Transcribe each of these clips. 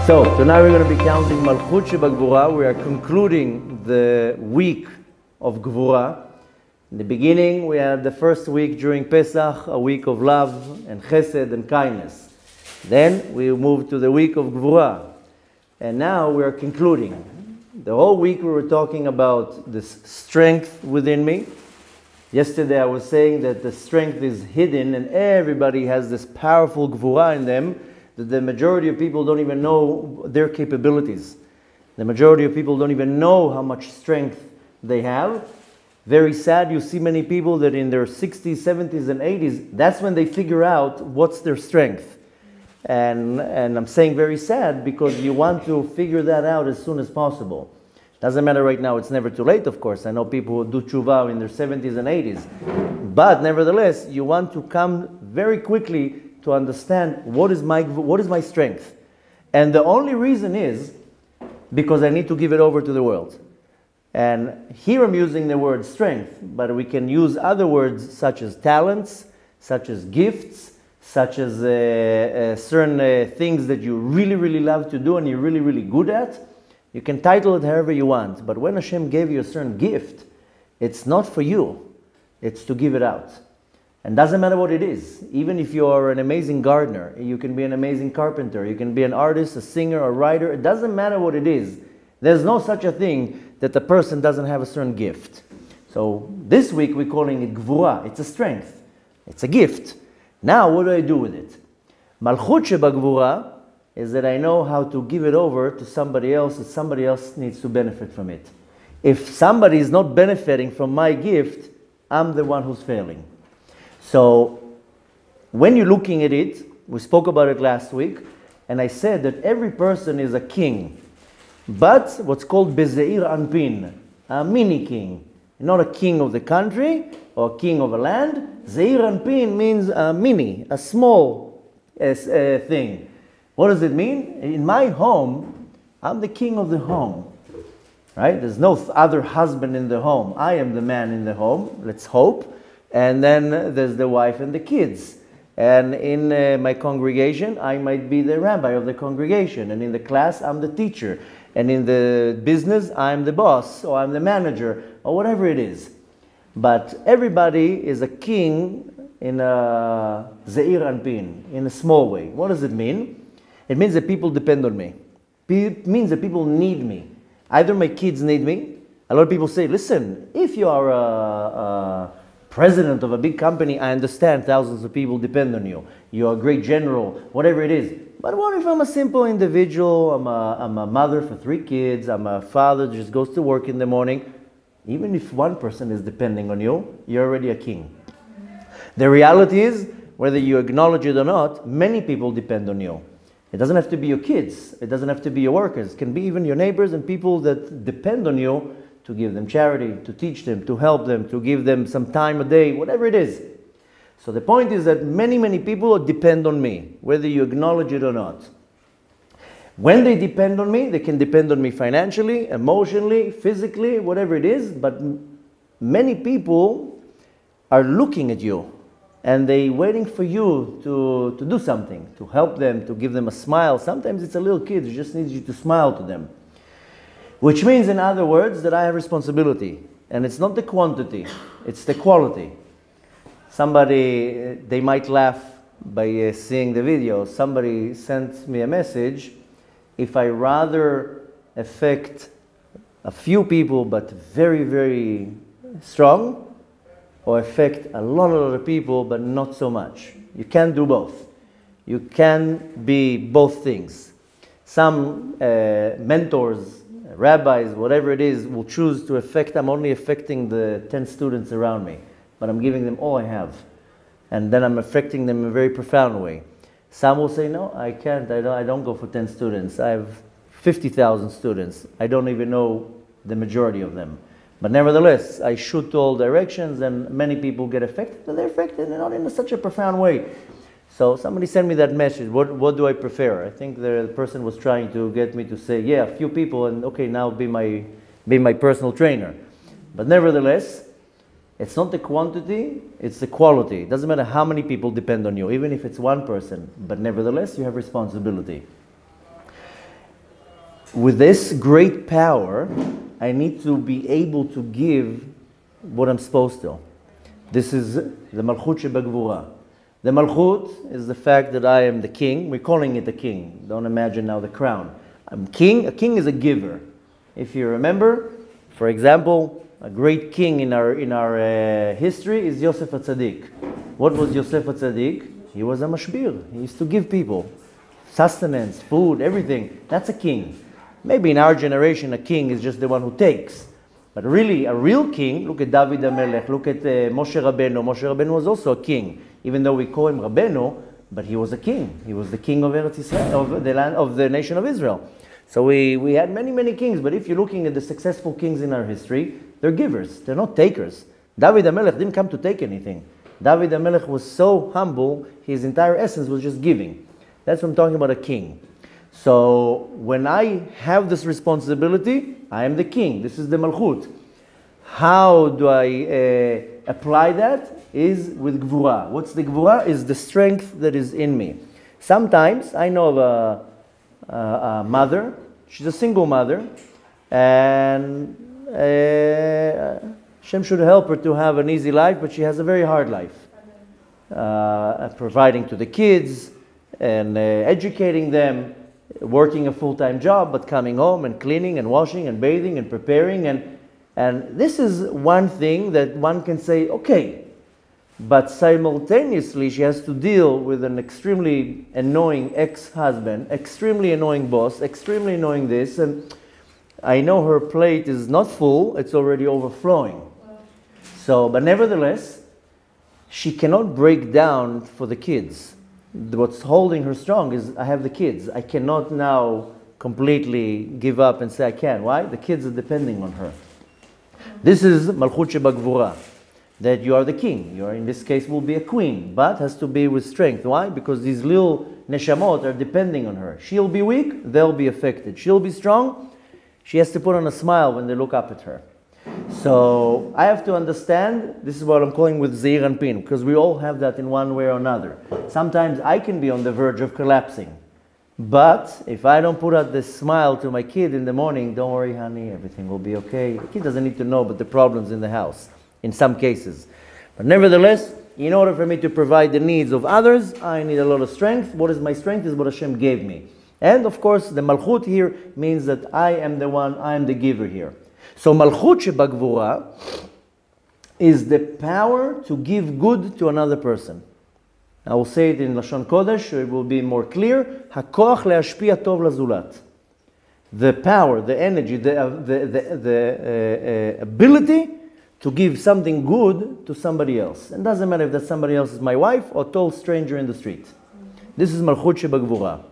So, tonight we're going to be counting Malchut Shebagvura. We are concluding the week of Gvura. In the beginning, we had the first week during Pesach, a week of love and chesed and kindness. Then we moved to the week of Gvura. And now we are concluding. The whole week we were talking about this strength within me. Yesterday I was saying that the strength is hidden and everybody has this powerful Gvura in them, that the majority of people don't even know their capabilities. The majority of people don't even know how much strength they have. Very sad, you see many people that in their 60s, 70s and 80s, that's when they figure out what's their strength. And I'm saying very sad because you want to figure that out as soon as possible. Doesn't matter right now, it's never too late, of course. I know people who do tshuva in their 70s and 80s. But nevertheless, you want to come very quickly to understand what is my strength. And the only reason is because I need to give it over to the world. And here I'm using the word strength, but we can use other words such as talents, such as gifts, such as certain things that you really, really love to do and you're really, really good at. You can title it however you want, but when Hashem gave you a certain gift, it's not for you, it's to give it out. And doesn't matter what it is. Even if you are an amazing gardener, you can be an amazing carpenter, you can be an artist, a singer, a writer, it doesn't matter what it is. There's no such a thing that the person doesn't have a certain gift. So this week we're calling it Gvura. It's a strength. It's a gift. Now what do I do with it? Malchut Shebagvura is that I know how to give it over to somebody else, and somebody else needs to benefit from it. If somebody is not benefiting from my gift, I'm the one who's failing. So when you're looking at it, we spoke about it last week, and I said that every person is a king, but what's called bezeir anpin, a mini king, not a king of the country or a king of a land. Zeir anpin means a mini, a small thing. What does it mean? In my home, I'm the king of the home, right? There's no other husband in the home. I am the man in the home, let's hope. And then there's the wife and the kids. And in my congregation, I might be the rabbi of the congregation. And in the class, I'm the teacher. And in the business, I'm the boss, or I'm the manager, or whatever it is. But everybody is a king in a zeir anpin, in a small way. What does it mean? It means that people depend on me. It means that people need me. Either my kids need me. A lot of people say, listen, if you are a president of a big company, I understand thousands of people depend on you. You're a great general, whatever it is. But what if I'm a simple individual? I'm a mother for 3 kids. I'm a father that just goes to work in the morning. Even if one person is depending on you, you're already a king. The reality is, whether you acknowledge it or not, many people depend on you. It doesn't have to be your kids. It doesn't have to be your workers. It can be even your neighbors and people that depend on you to give them charity, to teach them, to help them, to give them some time a day, whatever it is. So the point is that many, many people depend on me, whether you acknowledge it or not. When they depend on me, they can depend on me financially, emotionally, physically, whatever it is, but many people are looking at you and they're waiting for you to do something, to help them, to give them a smile. Sometimes it's a little kid who just needs you to smile to them. Which means, in other words, that I have responsibility. And it's not the quantity, it's the quality. Somebody, they might laugh by seeing the video. Somebody sent me a message. If I rather affect a few people, but very, very strong, or affect a lot of people, but not so much. You can't do both. You can be both things. Some mentors, rabbis, whatever it is, will choose to affect, I'm only affecting the 10 students around me, but I'm giving them all I have. And then I'm affecting them in a very profound way. Some will say, no, I can't, I don't go for 10 students. I have 50,000 students. I don't even know the majority of them. But nevertheless, I shoot to all directions and many people get affected, but they're affected and not in such a profound way. So somebody sent me that message, what do I prefer? I think the person was trying to get me to say, yeah, a few people, and okay, now be my personal trainer. But nevertheless, it's not the quantity, it's the quality. It doesn't matter how many people depend on you, even if it's one person, but nevertheless, you have responsibility. with this great power, I need to be able to give what I'm supposed to. This is the Malchut Shebagvura. The Malchut is the fact that I am the king. We're calling it the king. Don't imagine now the crown. I'm king. A king is a giver. If you remember, for example, a great king in our history is Yosef HaTzadik. What was Yosef HaTzadik? He was a mashbir. He used to give people sustenance, food, everything. That's a king. Maybe in our generation, a king is just the one who takes. But really, a real king, look at David HaMelech, look at Moshe Rabbeinu. Moshe Rabbeinu was also a king. Even though we call him Rabbeinu, but he was a king. He was the king of Eretz Israel, of the land, of the nation of Israel. So we had many, many kings. But if you're looking at the successful kings in our history, they're givers. They're not takers. David HaMelech didn't come to take anything. David HaMelech was so humble, his entire essence was just giving. That's what I'm talking about, a king. So when I have this responsibility, I am the king. This is the Malchut. How do I apply that? Is with Gvura. What's the Gvura? Is the strength that is in me. Sometimes I know of a mother. She's a single mother, and Hashem should help her to have an easy life, but she has a very hard life. Providing to the kids and educating them, working a full-time job, but coming home and cleaning and washing and bathing and preparing. And this is one thing that one can say, okay, but simultaneously she has to deal with an extremely annoying ex-husband, extremely annoying boss, extremely annoying this, and I know her plate is not full, it's already overflowing. So, but nevertheless, she cannot break down for the kids. What's holding her strong is, I have the kids. I cannot now completely give up and say I can. Why? The kids are depending on her. This is Malchut Shebagvura, that you are the king. You are, in this case, will be a queen, but has to be with strength. Why? Because these little neshamot are depending on her. She'll be weak, they'll be affected. She'll be strong, she has to put on a smile when they look up at her. So I have to understand, this is what I'm calling with Zeir and Pin, because we all have that in one way or another. Sometimes I can be on the verge of collapsing. But if I don't put out this smile to my kid in the morning, don't worry, honey, everything will be okay. The kid doesn't need to know about the problems in the house, in some cases. But nevertheless, in order for me to provide the needs of others, I need a lot of strength. What is my strength is what Hashem gave me. And of course, the Malchut here means that I am the one, I am the giver here. So Malchut Shebagvura is the power to give good to another person. I will say it in Lashon Kodesh, so it will be more clear. HaKoach le'ashpia tov lazulat. The power, the energy, the ability to give something good to somebody else. It doesn't matter if that somebody else is my wife or a total stranger in the street. This is Malchut Shebagvura.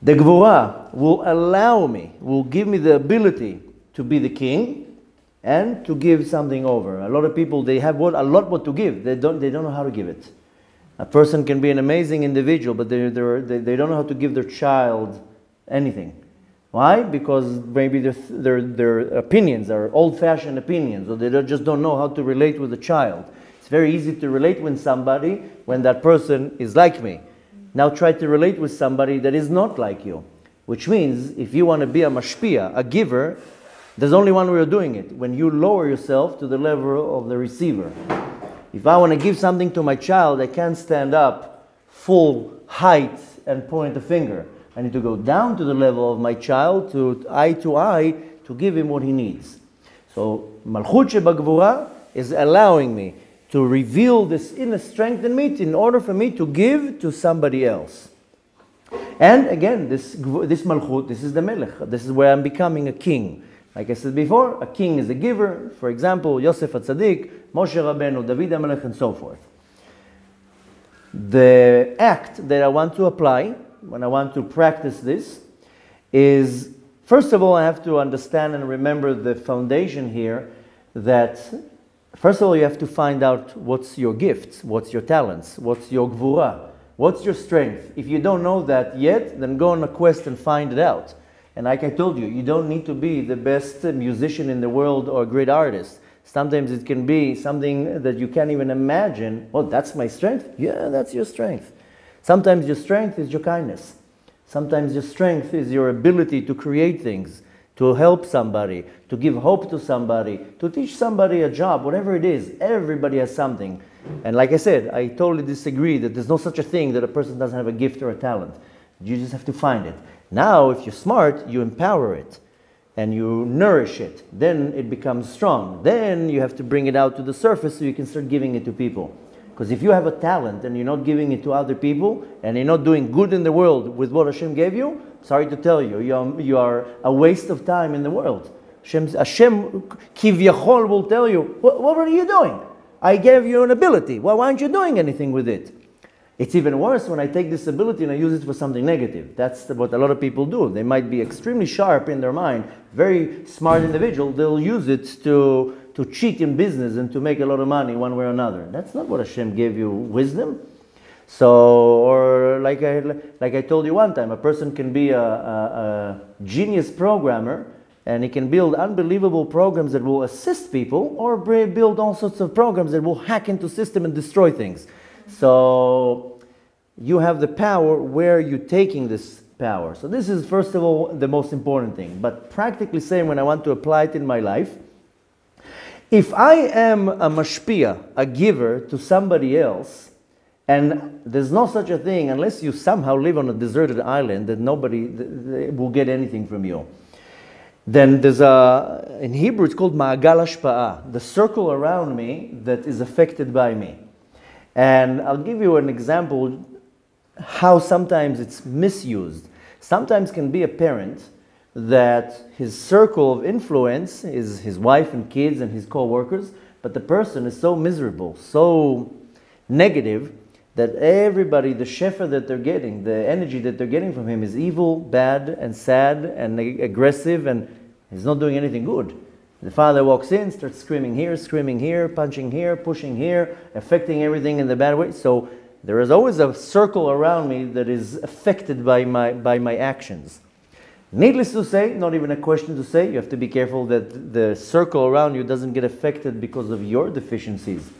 The Gvura will allow me, will give me the ability to be the king and to give something over. A lot of people, they have a lot what to give. They don't know how to give it. A person can be an amazing individual, but they don't know how to give their child anything. Why? Because maybe their opinions are old-fashioned opinions, or they just don't know how to relate with a child. It's very easy to relate with somebody when that person is like me. Now try to relate with somebody that is not like you. Which means, if you want to be a mashpia, a giver, there's only one way of doing it. When you lower yourself to the level of the receiver. If I want to give something to my child, I can't stand up full height and point a finger. I need to go down to the level of my child, to eye, to give him what he needs. So, Malchut Shebagvura is allowing me to reveal this inner strength in me in order for me to give to somebody else. And again, this Malchut, this is the Melech. This is where I'm becoming a king. Like I said before, a king is a giver. For example, Yosef HaTzadik, Moshe Rabbeinu, David HaMelech, and so forth. The act that I want to apply, when I want to practice this, is, first of all, I have to understand and remember the foundation here that first of all, you have to find out what's your gifts, what's your talents, what's your gvura, what's your strength. If you don't know that yet, then go on a quest and find it out. And like I told you, you don't need to be the best musician in the world or a great artist. Sometimes it can be something that you can't even imagine. Oh, that's my strength? Yeah, that's your strength. Sometimes your strength is your kindness. Sometimes your strength is your ability to create things, to help somebody, to give hope to somebody, to teach somebody a job, whatever it is. Everybody has something. And like I said, I totally disagree that there's no such a thing that a person doesn't have a gift or a talent. You just have to find it. Now, if you're smart, you empower it and you nourish it. Then it becomes strong. Then you have to bring it out to the surface so you can start giving it to people. Because if you have a talent and you're not giving it to other people and you're not doing good in the world with what Hashem gave you, sorry to tell you, you are a waste of time in the world. Hashem Kivyachol will tell you, what are you doing? I gave you an ability. Well, why aren't you doing anything with it? It's even worse when I take this ability and I use it for something negative. That's what a lot of people do. They might be extremely sharp in their mind, very smart individual. They'll use it to cheat in business and to make a lot of money one way or another. That's not what Hashem gave you wisdom. So, or like I told you one time, a person can be a genius programmer and he can build unbelievable programs that will assist people, or build all sorts of programs that will hack into system and destroy things. So you have the power. Where you're taking this power. So this is, first of all, the most important thing. But practically saying, when I want to apply it in my life, if I am a mashpia, a giver to somebody else, and there's no such a thing unless you somehow live on a deserted island that nobody will get anything from you. Then there's in Hebrew it's called ma'agal hashpa'ah, the circle around me that is affected by me. And I'll give you an example how sometimes it's misused. Sometimes can be a parent that his circle of influence is his wife and kids and his co-workers, but the person is so miserable, so negative, that everybody, the shefa that they're getting, the energy that they're getting from him is evil, bad, and sad, and aggressive, and he's not doing anything good. The father walks in, starts screaming here, punching here, pushing here, affecting everything in the bad way. So there is always a circle around me that is affected by my actions. Needless to say, not even a question to say, you have to be careful that the circle around you doesn't get affected because of your deficiencies.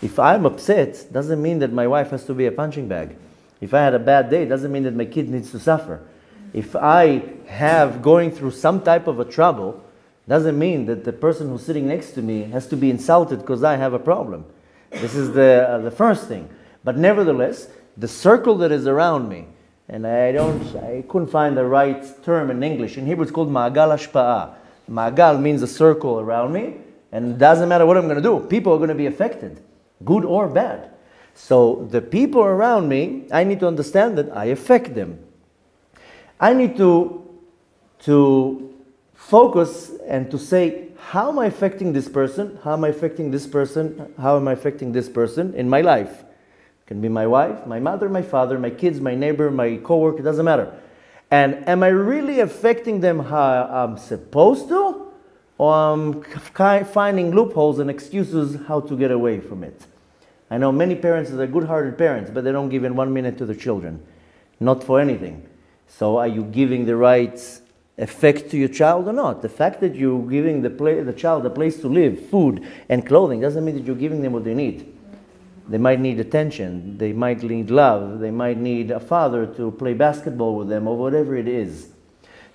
If I'm upset, doesn't mean that my wife has to be a punching bag. If I had a bad day, doesn't mean that my kid needs to suffer. If I have going through some type of a trouble, doesn't mean that the person who's sitting next to me has to be insulted because I have a problem. This is the first thing. But nevertheless, the circle that is around me, and I couldn't find the right term in English. In Hebrew it's called ma'agal hashpa'ah. Ma'agal means a circle around me, and it doesn't matter what I'm going to do. People are going to be affected, good or bad. So the people around me, I need to understand that I affect them. I need to focus and to say, how am I affecting this person? How am I affecting this person? How am I affecting this person in my life? It can be my wife, my mother, my father, my kids, my neighbor, my coworker, it doesn't matter. And am I really affecting them how I'm supposed to? Or I'm finding loopholes and excuses how to get away from it? I know many parents that are good-hearted parents, but they don't give in 1 minute to their children. Not for anything. So are you giving the right effect to your child or not? The fact that you're giving the child a place to live, food and clothing, doesn't mean that you're giving them what they need. They might need attention, they might need love, they might need a father to play basketball with them or whatever it is.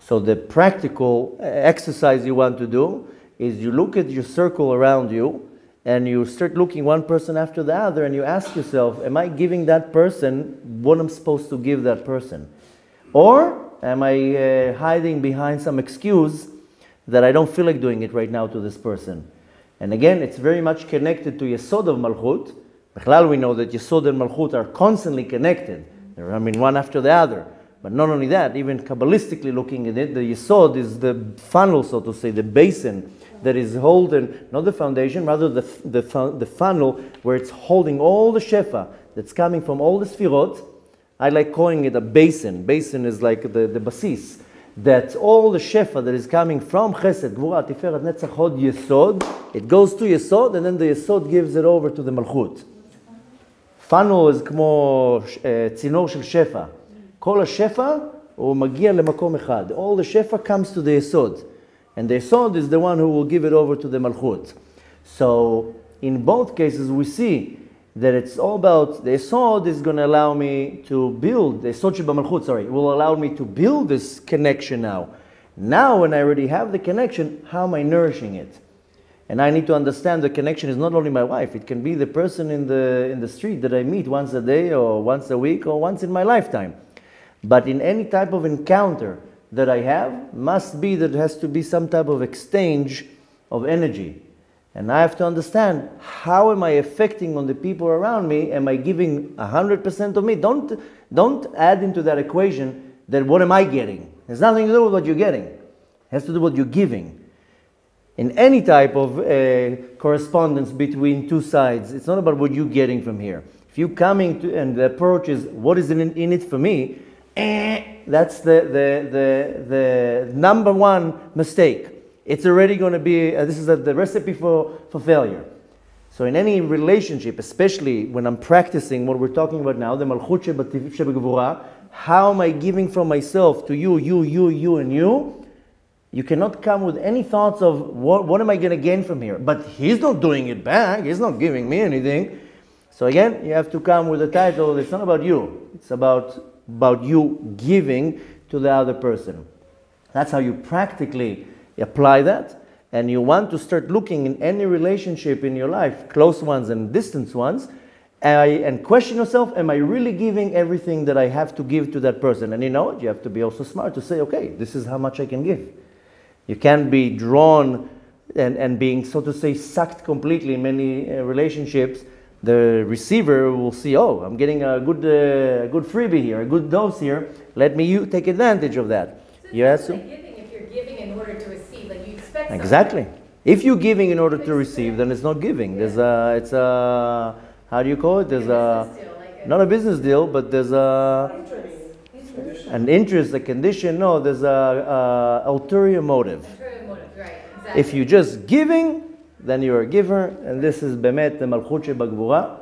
So the practical exercise you want to do is you look at your circle around you and you start looking one person after the other and you ask yourself, am I giving that person what I'm supposed to give that person? Or am I hiding behind some excuse that I don't feel like doing it right now to this person? And again, it's very much connected to Yesod of Malchut. Bechlal, we know that Yesod and Malchut are constantly connected. They're, one after the other. But not only that, even Kabbalistically looking at it, the Yesod is the funnel, so to say, the basin that is holding, not the foundation, rather the funnel where it's holding all the shefa that's coming from all the sfirot. I like calling it a basin. Basin is like the basis. That all the shefa that is coming from Chesed, Gvura, Tiferet, Netzach, Hod, Yesod, it goes to Yesod and then the Yesod gives it over to the Malchut. Funnel is כמו צינור של שפע. כל השפע הוא מגיע למקום אחד. All the shefa comes to the Yesod. And the Yesod is the one who will give it over to the Malchut. So in both cases we see that it's all about, the Esod is going to allow me to build, the Esod Shebamalchut, sorry, will allow me to build this connection now. Now when I already have the connection, how am I nourishing it? And I need to understand the connection is not only my wife, it can be the person in the street that I meet once a day or once a week or once in my lifetime. But in any type of encounter that I have, must be that it has to be some type of exchange of energy. And I have to understand, how am I affecting on the people around me? Am I giving 100% of me? Don't add into that equation that what am I getting? It has nothing to do with what you're getting. It has to do with what you're giving. In any type of correspondence between two sides, it's not about what you're getting from here. If you're coming to, and the approach is, what is in it for me? That's the number one mistake. It's already going to be, this is the recipe for failure. So in any relationship, especially when I'm practicing what we're talking about now, the Malchut Shebagvura, how am I giving from myself to you, and you? You cannot come with any thoughts of what am I going to gain from here? But he's not doing it back. He's not giving me anything. So again, you have to come with a title. It's not about you. It's about you giving to the other person. That's how you practically apply that. And you want to start looking in any relationship in your life, close ones and distant ones, and question yourself, am I really giving everything that I have to give to that person? And you know what? You have to be also smart to say, okay, this is how much I can give. You can't be drawn and being, so to say, sucked completely in many relationships. The receiver will see, oh, I'm getting a good freebie here, a good dose here. Let me take advantage of that. So it's like giving, if you're giving in order to receive, like you expect something. Exactly. If you're giving in order to receive, then it's not giving. There's it's a, how do you call it? There's not a business deal, but there's an interest, a condition. No, there's a ulterior motive. Ulterior motive, right, exactly. If you're just giving, then you're a giver, and this is Bemet the Malchut Shebagvura.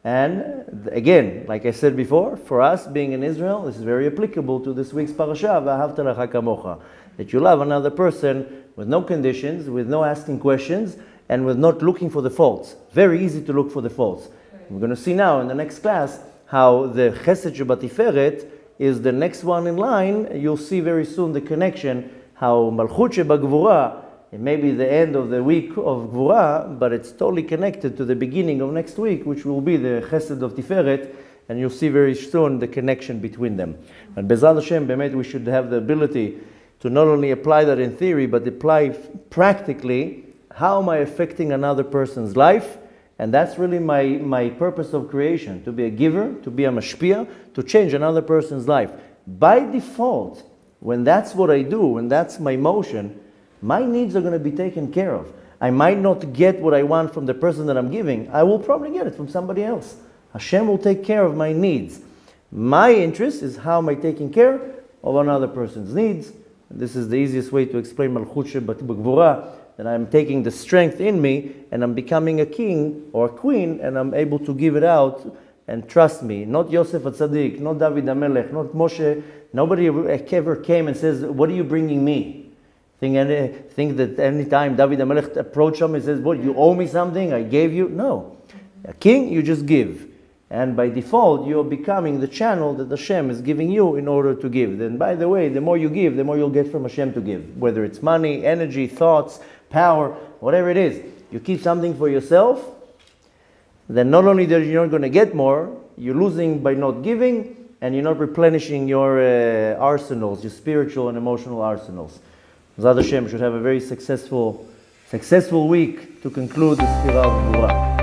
And again, like I said before, for us being in Israel, this is very applicable to this week's parasha, V'ahavta l'cha kamocha, that you love another person with no conditions, with no asking questions, and with not looking for the faults. Very easy to look for the faults. Right. We're going to see now in the next class how the Chesed Shebatiferet is the next one in line. You'll see very soon the connection, how Malchut Shebagvura, it may be the end of the week of Gvura, but it's totally connected to the beginning of next week, which will be the Chesed of Tiferet, and you'll see very soon the connection between them. And Bezrat Hashem, Bemet, we should have the ability to not only apply that in theory, but apply practically, how am I affecting another person's life? And that's really my purpose of creation, to be a giver, to be a mashpia, to change another person's life. By default, when that's what I do, when that's my motion, my needs are going to be taken care of. I might not get what I want from the person that I'm giving. I will probably get it from somebody else. Hashem will take care of my needs. My interest is how am I taking care of another person's needs. This is the easiest way to explain Malchut Shebagvura, that I'm taking the strength in me and I'm becoming a king or a queen, and I'm able to give it out. And trust me, not Yosef HaTzadik, not David HaMelech, not Moshe, nobody ever came and says, what are you bringing me? Think that any time David HaMelech approached him and says, what, you owe me something, I gave you? No. A king, you just give. And by default, you're becoming the channel that Hashem is giving you in order to give. Then, by the way, the more you give, the more you'll get from Hashem to give. Whether it's money, energy, thoughts, power, whatever it is. You keep something for yourself, then not only that you're not going to get more, you're losing by not giving, and you're not replenishing your arsenals, your spiritual and emotional arsenals. Bezrat Hashem should have a very successful week to conclude this Sefirah of Gvura.